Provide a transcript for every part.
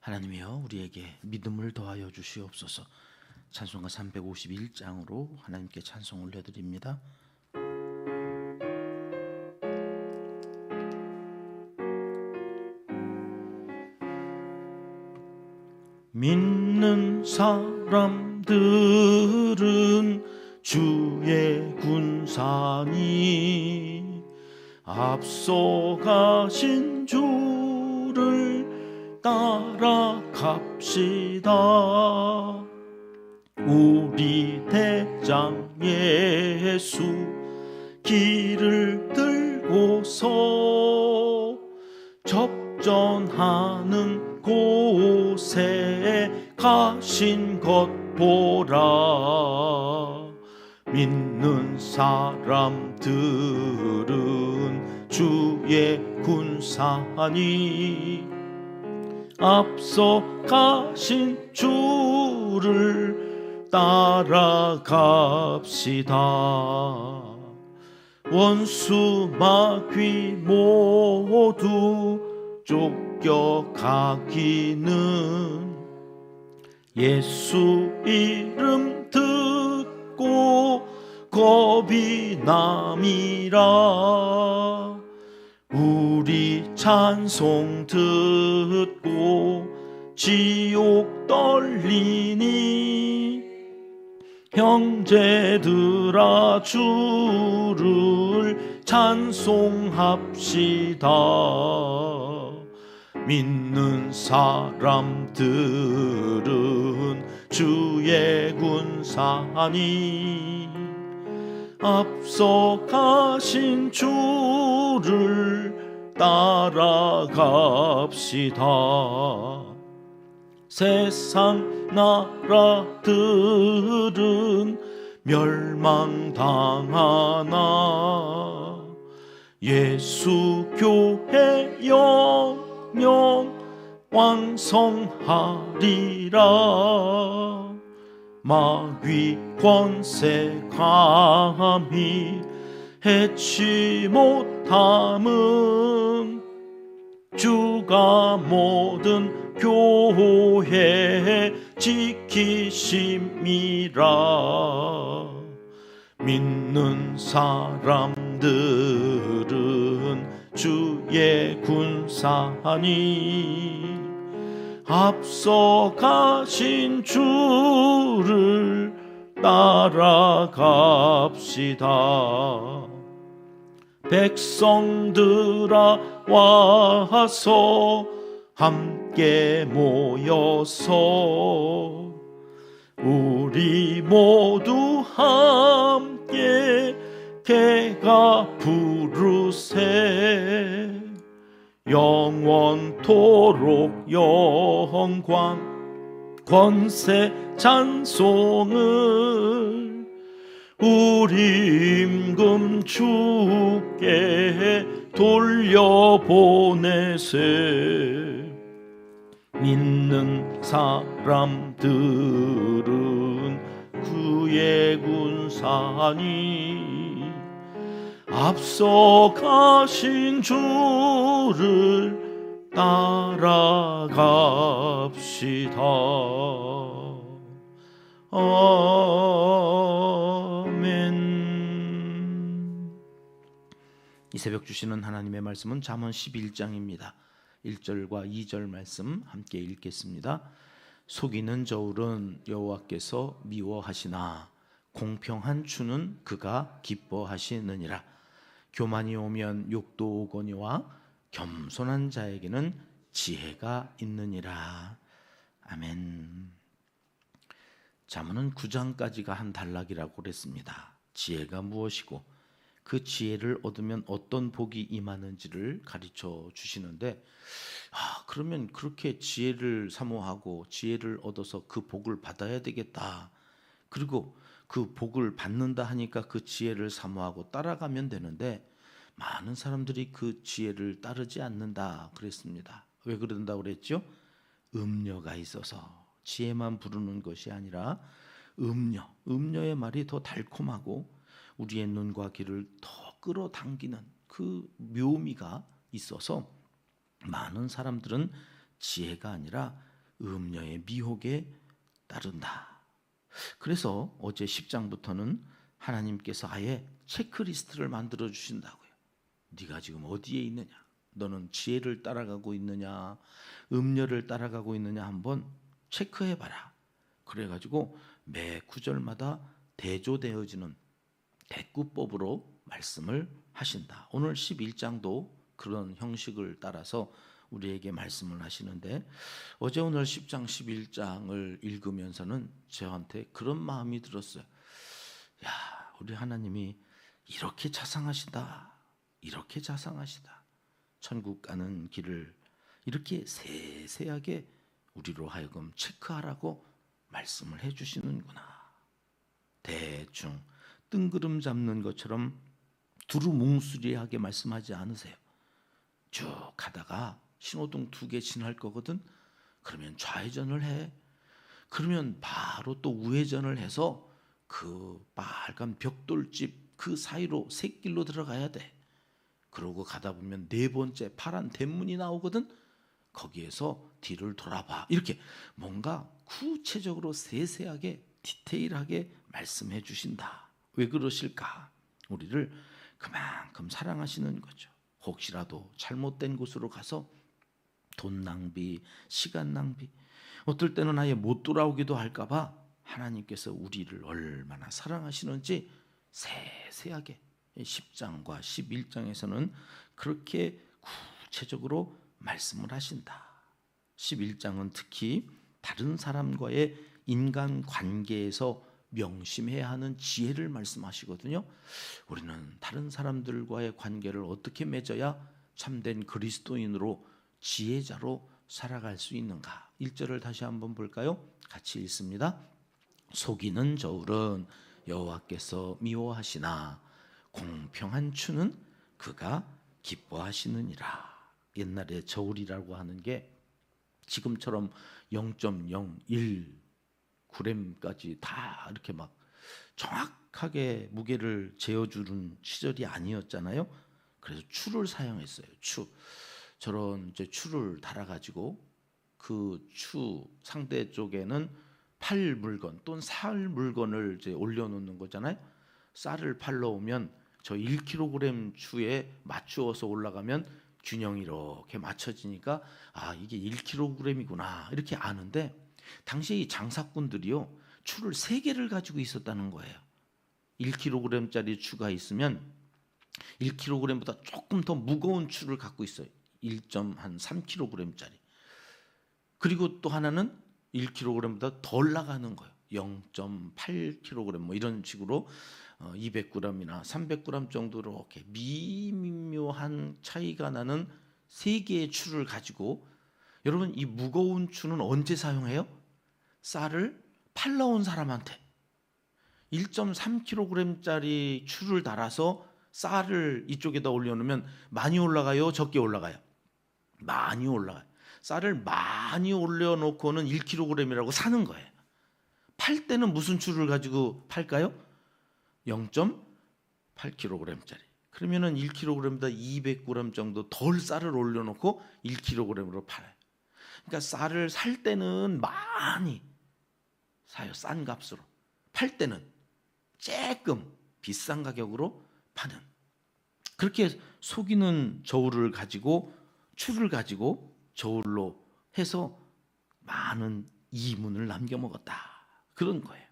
하나님이여 우리에게 믿음을 더하여 주시옵소서. 찬송가 351장으로 하나님께 찬송 올려드립니다. 믿는 사람들은 주의 군사니 앞서가신 주를 따라갑시다. 우리 대장 예수 길을 들고서 접전하는 곳에 가신 것 보라. 믿는 사람들은 주의 군사니 앞서 가신 주를 따라갑시다. 원수 마귀 모두 쫓겨가기는 예수 이름 듣고 겁이 남이라. 우리 찬송 듣고 지옥 떨리니 형제들아 주를 찬송합시다. 믿는 사람들은 주의 군사니 앞서 가신 주를 따라갑시다. 세상 나라들은 멸망당하나 예수 교회 영영 왕성하리라. 마귀 권세 감히 해치 못함은 주가 모든 교회 지키심이라. 믿는 사람들은 주의 군사니 앞서 가신 주를 따라갑시다. 백성들아 와서 함께 모여서 우리 모두 함께 개가 부르세. 영원토록 영광 권세 찬송을 우리 임금 주께 돌려보내세. 믿는 사람들은 그의 군사니 앞서 가신 주를 따라갑시다. 아멘. 이 새벽 주시는 하나님의 말씀은 잠언 11장입니다. 1절과 2절 말씀 함께 읽겠습니다. 속이는 저울은 여호와께서 미워하시나 공평한 추는 그가 기뻐하시느니라. 교만이 오면 욕도 오거니와 겸손한 자에게는 지혜가 있느니라. 아멘. 잠언은 9장까지가 한 단락이라고 그랬습니다. 지혜가 무엇이고 그 지혜를 얻으면 어떤 복이 임하는지를 가르쳐 주시는데, 그러면 그렇게 지혜를 사모하고 지혜를 얻어서 그 복을 받아야 되겠다. 그리고 그 복을 받는다 하니까 그 지혜를 사모하고 따라가면 되는데 많은 사람들이 그 지혜를 따르지 않는다 그랬습니다. 왜 그런다고 그랬죠? 음녀가 있어서. 지혜만 부르는 것이 아니라 음녀의 말이 더 달콤하고 우리의 눈과 귀를 더 끌어당기는 그 묘미가 있어서 많은 사람들은 지혜가 아니라 음녀의 미혹에 따른다. 그래서 어제 10장부터는 하나님께서 아예 체크리스트를 만들어 주신다고요. 네가 지금 어디에 있느냐? 너는 지혜를 따라가고 있느냐? 음녀를 따라가고 있느냐? 한번 체크해봐라. 그래가지고 매 구절마다 대조되어지는 대꾸법으로 말씀을 하신다. 오늘 11장도 그런 형식을 따라서 우리에게 말씀을 하시는데, 어제 오늘 10장 11장을 읽으면서는 저한테 그런 마음이 들었어요. 야, 우리 하나님이 이렇게 자상하시다, 이렇게 자상하시다. 천국 가는 길을 이렇게 세세하게 우리로 하여금 체크하라고 말씀을 해주시는구나. 대충 뜬구름 잡는 것처럼 두루뭉술하게 말씀하지 않으세요. 쭉 가다가 신호등 2개 지날 거거든. 그러면 좌회전을 해. 그러면 바로 또 우회전을 해서 그 빨간 벽돌집 그 사이로 샛길로 들어가야 돼. 그러고 가다 보면 4번째 파란 대문이 나오거든. 거기에서 뒤를 돌아봐. 이렇게 뭔가 구체적으로 세세하게 디테일하게 말씀해 주신다. 왜 그러실까? 우리를 그만큼 사랑하시는 거죠. 혹시라도 잘못된 곳으로 가서 돈 낭비, 시간 낭비, 어떨 때는 아예 못 돌아오기도 할까 봐 하나님께서 우리를 얼마나 사랑하시는지 세세하게 10장과 11장에서는 그렇게 구체적으로 말씀을 하신다. 11장은 특히 다른 사람과의 인간 관계에서 명심해야 하는 지혜를 말씀하시거든요. 우리는 다른 사람들과의 관계를 어떻게 맺어야 참된 그리스도인으로 지혜자로 살아갈 수 있는가? 1절을 다시 한번 볼까요? 같이 읽습니다. 속이는 저울은 여호와께서 미워하시나 공평한 추는 그가 기뻐하시느니라. 옛날에 저울이라고 하는 게 지금처럼 0.01g까지 다 이렇게 막 정확하게 무게를 재어주는 시절이 아니었잖아요. 그래서 추를 사용했어요. 추. 저런 이제 추를 달아가지고 그 추 상대 쪽에는 팔 물건 또는 살 물건을 이제 올려놓는 거잖아요. 쌀을 팔러 오면 저 1kg 추에 맞추어서 올라가면 균형이 이렇게 맞춰지니까 아, 이게 1kg이구나 이렇게 아는데, 당시에 이 장사꾼들이요 추를 3개를 가지고 있었다는 거예요. 1kg짜리 추가 있으면 1kg보다 조금 더 무거운 추를 갖고 있어요. 1.3kg짜리. 그리고 또 하나는 1kg보다 덜 나가는 거예요. 0.8kg 뭐 이런 식으로 200g이나 300g 정도로 이렇게 미묘한 차이가 나는 3개의 추를 가지고, 여러분 이 무거운 추는 언제 사용해요? 쌀을 팔러 온 사람한테 1.3kg짜리 추를 달아서 쌀을 이쪽에다 올려놓으면 많이 올라가요? 적게 올라가요? 많이 올라가요. 쌀을 많이 올려놓고는 1kg이라고 사는 거예요. 팔 때는 무슨 추를 가지고 팔까요? 0.8kg짜리. 그러면은 1kg보다 200g 정도 덜 쌀을 올려놓고 1kg으로 팔아요. 그러니까 쌀을 살 때는 많이 사요. 싼 값으로. 팔 때는 조금 비싼 가격으로 파는. 그렇게 속이는 저울을 가지고 추를 가지고 저울로 해서 많은 이문을 남겨 먹었다. 그런 거예요.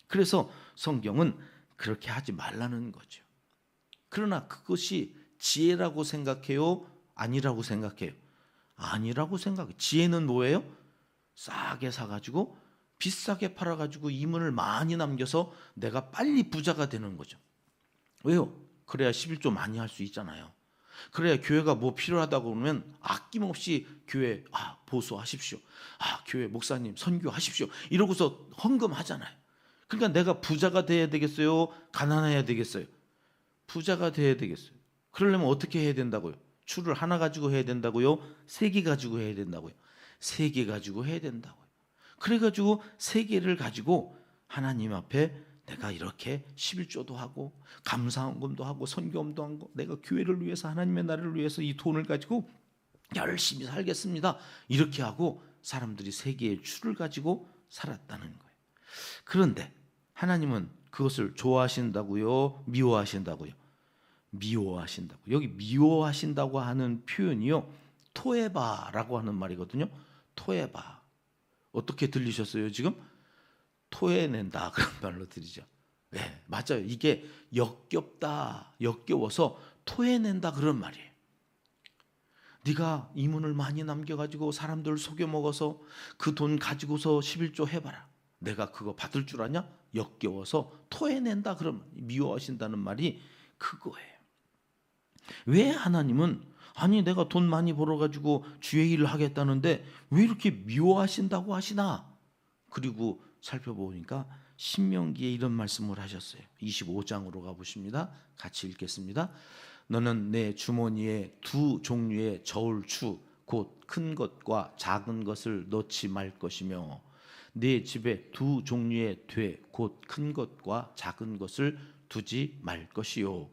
그래서 성경은 그렇게 하지 말라는 거죠. 그러나 그것이 지혜라고 생각해요? 아니라고 생각해요? 아니라고 생각해요. 지혜는 뭐예요? 싸게 사가지고 비싸게 팔아가지고 이문을 많이 남겨서 내가 빨리 부자가 되는 거죠. 왜요? 그래야 11조 많이 할 수 있잖아요. 그래야 교회가 뭐 필요하다고 그러면 아낌없이 교회 보수하십시오. 교회 목사님 선교하십시오. 이러고서 헌금하잖아요. 그러니까 내가 부자가 돼야 되겠어요? 가난해야 되겠어요? 부자가 돼야 되겠어요. 그러려면 어떻게 해야 된다고요? 추를 하나 가지고 해야 된다고요? 3개 가지고 해야 된다고요? 3개 가지고 해야 된다고요. 그래가지고 3개를 가지고 하나님 앞에 내가 이렇게 11조도 하고 감사헌금도 하고 선교험도 하고 내가 교회를 위해서 하나님의 나라를 위해서 이 돈을 가지고 열심히 살겠습니다. 이렇게 하고 사람들이 세 개의 추를 가지고 살았다는 거예요. 그런데 하나님은 그것을 좋아하신다고요? 미워하신다고요? 미워하신다고. 여기 미워하신다고 하는 표현이요, 토에바라고 하는 말이거든요. 토에바. 어떻게 들리셨어요 지금? 토해낸다 그런 말로 들리죠. 네, 맞아요. 이게 역겹다, 역겨워서 토해낸다 그런 말이에요. 네가 이문을 많이 남겨가지고 사람들 속여먹어서 그 돈 가지고서 11조 해봐라. 내가 그거 받을 줄 아냐? 역겨워서 토해낸다 그런 말. 미워하신다는 말이 그거예요. 왜 하나님은 아니 내가 돈 많이 벌어가지고 주의 일을 하겠다는데 왜 이렇게 미워하신다고 하시나? 그리고 살펴보니까 신명기에 이런 말씀을 하셨어요. 25장으로 가보십니다. 같이 읽겠습니다. 너는 내 주머니에 두 종류의 저울추 곧 큰 것과 작은 것을 넣지 말 것이며 내 집에 두 종류의 돼 곧 큰 것과 작은 것을 두지 말 것이요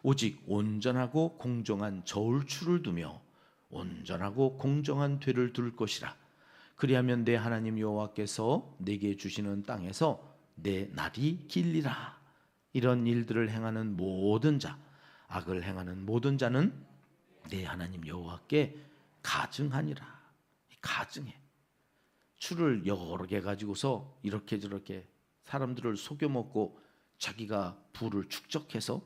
오직 온전하고 공정한 저울추를 두며 온전하고 공정한 되를 둘 것이라. 그리하면 내 하나님 여호와께서 내게 주시는 땅에서 내 날이 길리라. 이런 일들을 행하는 모든 자, 악을 행하는 모든 자는 내 하나님 여호와께 가증하니라. 가증해. 추를 여러 개 가지고서 이렇게 저렇게 사람들을 속여먹고 자기가 부를 축적해서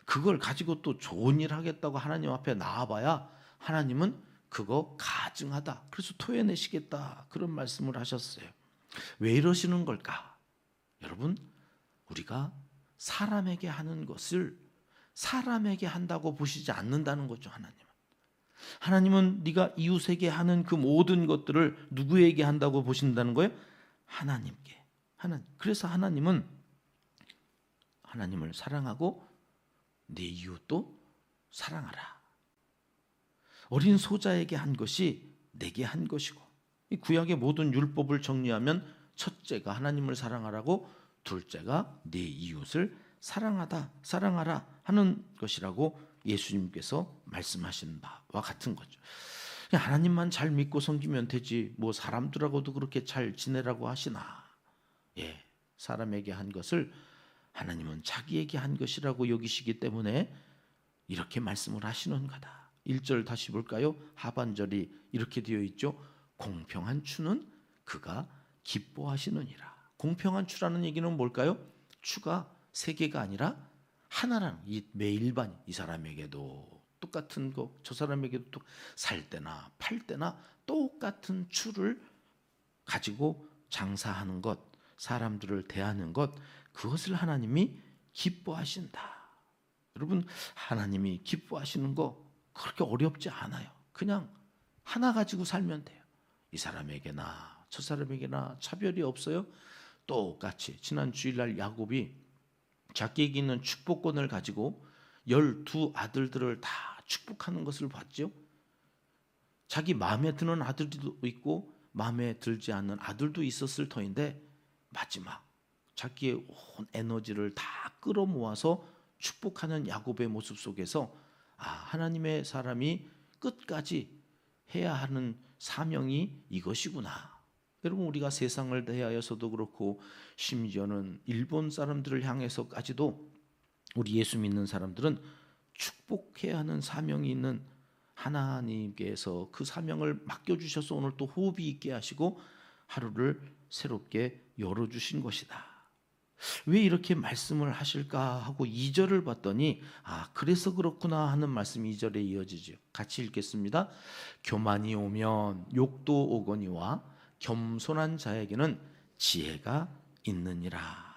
그걸 가지고 또 좋은 일 하겠다고 하나님 앞에 나와봐야 하나님은 그거 가증하다. 그래서 토해내시겠다. 그런 말씀을 하셨어요. 왜 이러시는 걸까? 여러분, 우리가 사람에게 하는 것을 사람에게 한다고 보시지 않는다는 거죠. 하나님은 네가 이웃에게 하는 그 모든 것들을 누구에게 한다고 보신다는 거예요? 하나님께. 그래서 하나님은 하나님을 사랑하고 내 이웃도 사랑하라. 어린 소자에게 한 것이 내게 한 것이고, 이 구약의 모든 율법을 정리하면 첫째가 하나님을 사랑하라고, 둘째가 내 이웃을 사랑하라 하는 것이라고 예수님께서 말씀하신 바와 같은 거죠. 하나님만 잘 믿고 섬기면 되지 뭐 사람들하고도 그렇게 잘 지내라고 하시나? 예, 사람에게 한 것을 하나님은 자기에게 한 것이라고 여기시기 때문에 이렇게 말씀을 하시는 거다. 1절 다시 볼까요? 하반절이 이렇게 되어 있죠. 공평한 추는 그가 기뻐하시느니라. 공평한 추라는 얘기는 뭘까요? 추가 세 개가 아니라 하나라는, 이 매일반, 이 사람에게도 똑같은 거, 저 사람에게도 또 살 때나 팔 때나 똑같은 추를 가지고 장사하는 것, 사람들을 대하는 것, 그것을 하나님이 기뻐하신다. 여러분, 하나님이 기뻐하시는 거 그렇게 어렵지 않아요. 그냥 하나 가지고 살면 돼요. 이 사람에게나 저 사람에게나 차별이 없어요. 똑같이 지난 주일날 야곱이 자기에게 있는 축복권을 가지고 12아들들을 다 축복하는 것을 봤죠. 자기 마음에 드는 아들도 있고 마음에 들지 않는 아들도 있었을 터인데 마지막 자기의 온 에너지를 다 끌어모아서 축복하는 야곱의 모습 속에서 하나님의 사람이 끝까지 해야 하는 사명이 이것이구나. 여러분, 우리가 세상을 대하여서도 그렇고 심지어는 일본 사람들을 향해서까지도 우리 예수 믿는 사람들은 축복해야 하는 사명이 있는 하나님께서 그 사명을 맡겨주셔서 오늘 또 호흡이 있게 하시고 하루를 새롭게 열어주신 것이다. 왜 이렇게 말씀을 하실까 하고 2절을 봤더니 그래서 그렇구나 하는 말씀이 2절에 이어지죠. 같이 읽겠습니다. 교만이 오면 욕도 오거니와 겸손한 자에게는 지혜가 있느니라.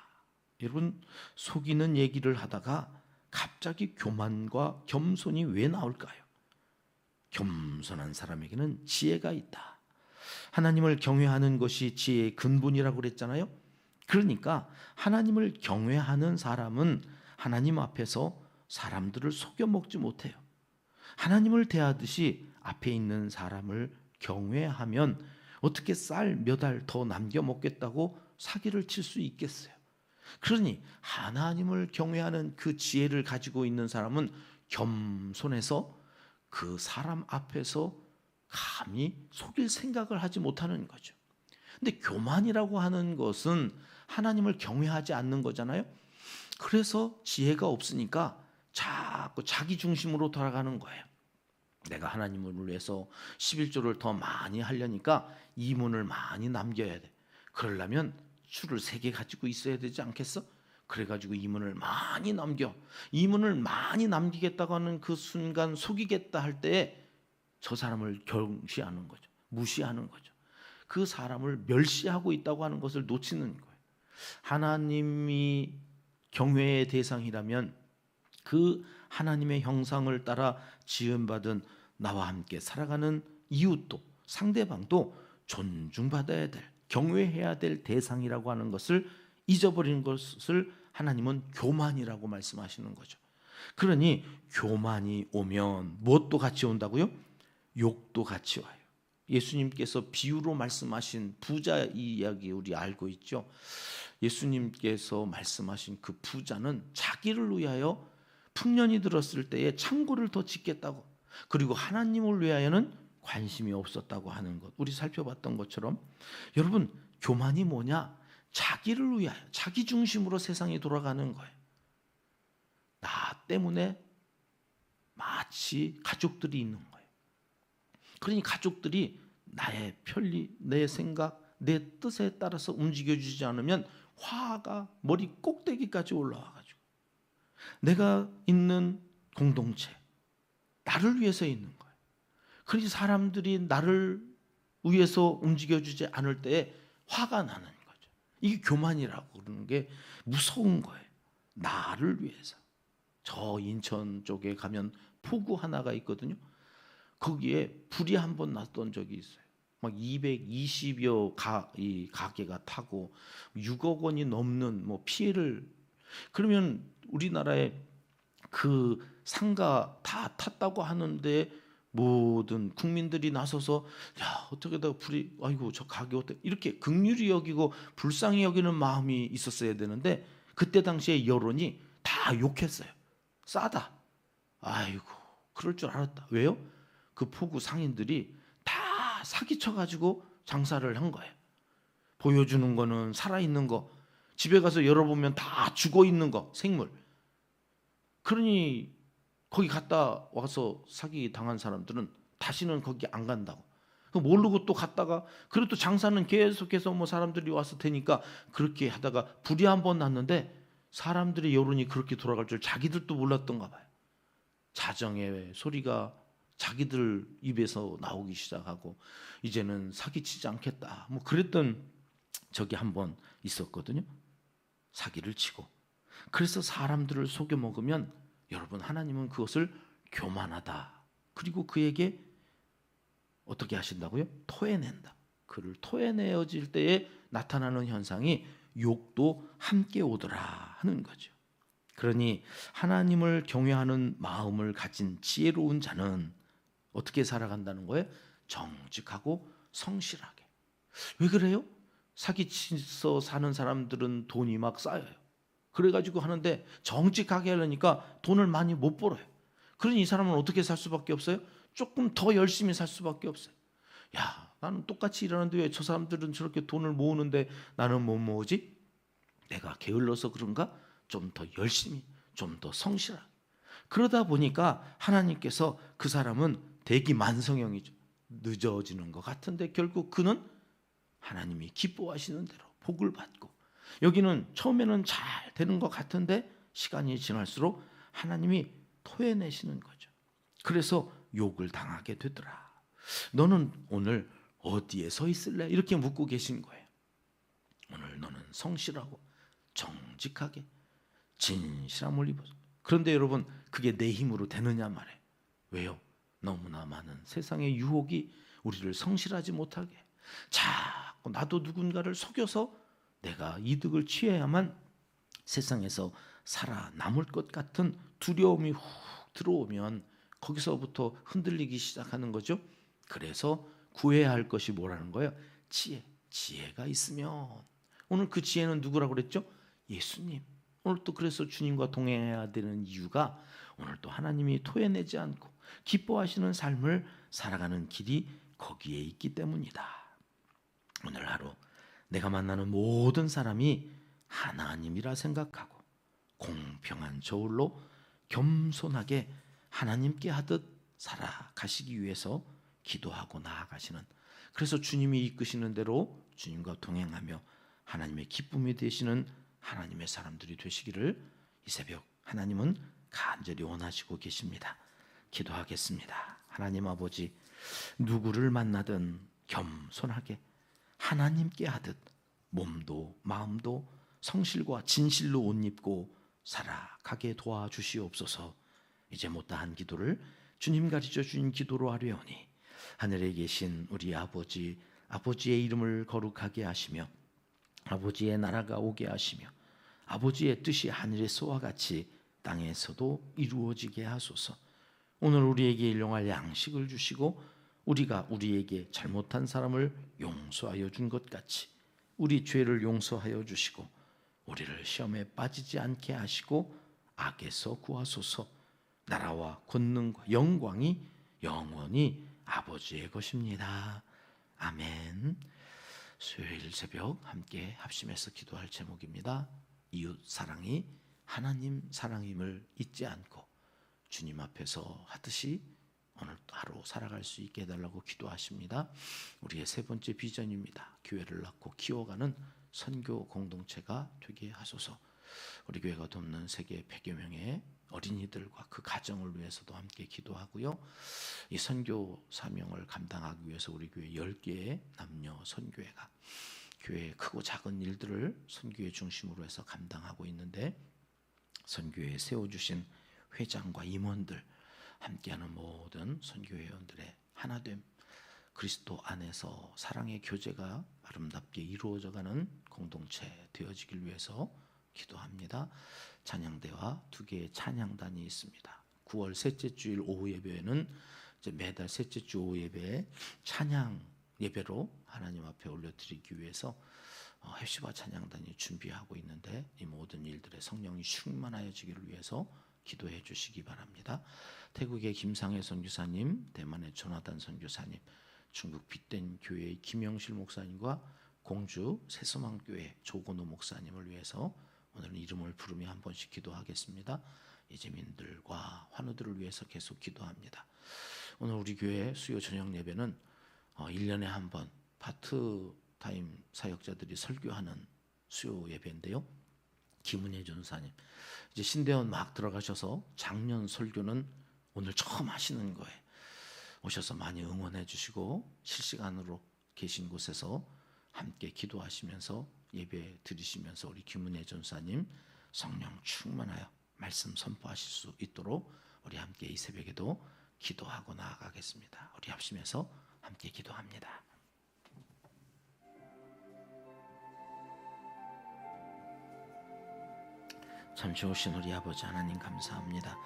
여러분, 속이는 얘기를 하다가 갑자기 교만과 겸손이 왜 나올까요? 겸손한 사람에게는 지혜가 있다. 하나님을 경외하는 것이 지혜의 근본이라고 그랬잖아요. 그러니까 하나님을 경외하는 사람은 하나님 앞에서 사람들을 속여먹지 못해요. 하나님을 대하듯이 앞에 있는 사람을 경외하면 어떻게 쌀 몇 알 더 남겨 먹겠다고 사기를 칠 수 있겠어요? 그러니 하나님을 경외하는 그 지혜를 가지고 있는 사람은 겸손해서 그 사람 앞에서 감히 속일 생각을 하지 못하는 거죠. 근데 교만이라고 하는 것은 하나님을 경외하지 않는 거잖아요. 그래서 지혜가 없으니까 자꾸 자기 중심으로 돌아가는 거예요. 내가 하나님을 위해서 11조를 더 많이 하려니까 이문을 많이 남겨야 돼. 그러려면 추를 3개 가지고 있어야 되지 않겠어? 그래가지고 이문을 많이 남겨. 이문을 많이 남기겠다고 하는 그 순간 속이겠다 할 때에 저 사람을 경시하는 거죠. 무시하는 거죠. 그 사람을 멸시하고 있다고 하는 것을 놓치는 거예요. 하나님이 경외의 대상이라면 그 하나님의 형상을 따라 지음받은 나와 함께 살아가는 이웃도, 상대방도 존중받아야 될, 경외해야 될 대상이라고 하는 것을 잊어버리는 것을 하나님은 교만이라고 말씀하시는 거죠. 그러니 교만이 오면 무엇도 같이 온다고요? 욕도 같이 와요. 예수님께서 비유로 말씀하신 부자 이야기 우리 알고 있죠. 예수님께서 말씀하신 그 부자는 자기를 위하여 풍년이 들었을 때에 창고를 더 짓겠다고, 그리고 하나님을 위하여는 관심이 없었다고 하는 것, 우리 살펴봤던 것처럼 여러분, 교만이 뭐냐? 자기를 위하여, 자기 중심으로 세상이 돌아가는 거예요. 나 때문에 마치 가족들이 있는 거예요. 그러니 가족들이 나의 편리, 내 생각, 내 뜻에 따라서 움직여주지 않으면 화가 머리 꼭대기까지 올라와가지고 내가 있는 공동체, 나를 위해서 있는 거예요. 그러니 사람들이 나를 위해서 움직여주지 않을 때에 화가 나는 거죠. 이게 교만이라고 그러는 게 무서운 거예요. 나를 위해서. 저 인천 쪽에 가면 포구 하나가 있거든요. 거기에 불이 한 번 났던 적이 있어요. 막 220여 가게가 타고 6억 원이 넘는 뭐 피해를, 그러면 우리나라에 그 상가 다 탔다고 하는데 모든 국민들이 나서서 야, 어떻게다 불이, 아이고 저 가게 어때, 이렇게 긍휼히 여기고 불쌍히 여기는 마음이 있었어야 되는데 그때 당시에 여론이 다 욕했어요. 싸다. 아이고 그럴 줄 알았다. 왜요? 그 포구 상인들이 다 사기쳐가지고 장사를 한 거예요. 보여주는 거는 살아있는 거, 집에 가서 열어보면 다 죽어있는 거, 생물. 그러니 거기 갔다 와서 사기 당한 사람들은 다시는 거기 안 간다고. 모르고 또 갔다가, 그래도 장사는 계속해서 뭐 사람들이 와서 되니까 그렇게 하다가 불이 한 번 났는데 사람들의 여론이 그렇게 돌아갈 줄 자기들도 몰랐던가 봐요. 자정의 소리가 자기들 입에서 나오기 시작하고 이제는 사기치지 않겠다, 뭐 그랬던 적이 한 번 있었거든요. 사기를 치고. 그래서 사람들을 속여 먹으면 여러분, 하나님은 그것을 교만하다, 그리고 그에게 어떻게 하신다고요? 토해낸다. 그를 토해내어질 때에 나타나는 현상이 욕도 함께 오더라 하는 거죠. 그러니 하나님을 경외하는 마음을 가진 지혜로운 자는 어떻게 살아간다는 거예요? 정직하고 성실하게. 왜 그래요? 사기치서 사는 사람들은 돈이 막 쌓여요. 그래가지고 하는데 정직하게 하려니까 돈을 많이 못 벌어요. 그러니 이 사람은 어떻게 살 수밖에 없어요? 조금 더 열심히 살 수밖에 없어요. 야, 나는 똑같이 일하는데 왜 저 사람들은 저렇게 돈을 모으는데 나는 못 모으지? 내가 게을러서 그런가? 좀 더 열심히, 좀 더 성실하게. 그러다 보니까 하나님께서 그 사람은 대기만성형이죠. 늦어지는 것 같은데 결국 그는 하나님이 기뻐하시는 대로 복을 받고, 여기는 처음에는 잘 되는 것 같은데 시간이 지날수록 하나님이 토해내시는 거죠. 그래서 욕을 당하게 되더라. 너는 오늘 어디에 서 있을래? 이렇게 묻고 계신 거예요. 오늘 너는 성실하고 정직하게 진실함을 입어서. 그런데 여러분, 그게 내 힘으로 되느냐 말이에요. 왜요? 너무나 많은 세상의 유혹이 우리를 성실하지 못하게, 자꾸 나도 누군가를 속여서 내가 이득을 취해야만 세상에서 살아남을 것 같은 두려움이 훅 들어오면 거기서부터 흔들리기 시작하는 거죠. 그래서 구해야 할 것이 뭐라는 거예요? 지혜. 지혜가 있으면, 오늘 그 지혜는 누구라고 그랬죠? 예수님. 오늘 또 그래서 주님과 동행해야 되는 이유가 오늘 또 하나님이 토해내지 않고 기뻐하시는 삶을 살아가는 길이 거기에 있기 때문이다. 오늘 하루 내가 만나는 모든 사람이 하나님이라 생각하고 공평한 저울로 겸손하게 하나님께 하듯 살아가시기 위해서 기도하고 나아가시는, 그래서 주님이 이끄시는 대로 주님과 동행하며 하나님의 기쁨이 되시는 하나님의 사람들이 되시기를 이 새벽 하나님은 간절히 원하시고 계십니다. 기도하겠습니다. 하나님 아버지, 누구를 만나든 겸손하게 하나님께 하듯 몸도 마음도 성실과 진실로 옷 입고 살아가게 도와주시옵소서. 이제 못다한 기도를 주님 가르쳐 주신 기도로 하려오니 하늘에 계신 우리 아버지, 아버지의 이름을 거룩하게 하시며 아버지의 나라가 오게 하시며 아버지의 뜻이 하늘에서와 같이 땅에서도 이루어지게 하소서. 오늘 우리에게 일용할 양식을 주시고 우리가 우리에게 잘못한 사람을 용서하여 준 것 같이 우리 죄를 용서하여 주시고 우리를 시험에 빠지지 않게 하시고 악에서 구하소서. 나라와 권능과 영광이 영원히 아버지의 것입니다. 아멘. 수요일 새벽 함께 합심해서 기도할 제목입니다. 이웃 사랑이 하나님 사랑임을 잊지 않고 주님 앞에서 하듯이 오늘 하루 살아갈 수 있게 해달라고 기도하십니다. 우리의 세 번째 비전입니다. 교회를 낳고 키워가는 선교 공동체가 되게 하소서. 우리 교회가 돕는 세계 100여 명의 어린이들과 그 가정을 위해서도 함께 기도하고요. 이 선교 사명을 감당하기 위해서 우리 교회 10개의 남녀 선교회가 교회의 크고 작은 일들을 선교회 중심으로 해서 감당하고 있는데, 선교회에 세워주신 회장과 임원들, 함께하는 모든 선교회원들의 하나됨, 그리스도 안에서 사랑의 교제가 아름답게 이루어져가는 공동체 되어지길 위해서 기도합니다. 찬양대와 2개의 찬양단이 있습니다. 9월 셋째 주일 오후 예배는 이제 매달 셋째 주 오후 예배에 찬양 예배로 하나님 앞에 올려드리기 위해서 헵시바 찬양단이 준비하고 있는데, 이 모든 일들에 성령이 충만하여지기를 위해서 기도해 주시기 바랍니다. 태국의 김상혜 선교사님, 대만의 조나단 선교사님, 중국 빛된 교회의 김영실 목사님과 공주 새소망교회 조건호 목사님을 위해서 오늘은 이름을 부르며 한 번씩 기도하겠습니다. 이재민들과 환우들을 위해서 계속 기도합니다. 오늘 우리 교회 수요 저녁 예배는 1년에 한 번 파트타임 사역자들이 설교하는 수요 예배인데요. 김은혜 전사님 이제 신대원 막 들어가셔서 작년 설교는 오늘 처음 하시는 거예요. 오셔서 많이 응원해 주시고 실시간으로 계신 곳에서 함께 기도하시면서 예배 드리시면서 우리 김은혜 전사님 성령 충만하여 말씀 선포하실 수 있도록 우리 함께 이 새벽에도 기도하고 나아가겠습니다. 우리 합심해서 함께 기도합니다. 참 좋으신 우리 아버지 하나님 감사합니다.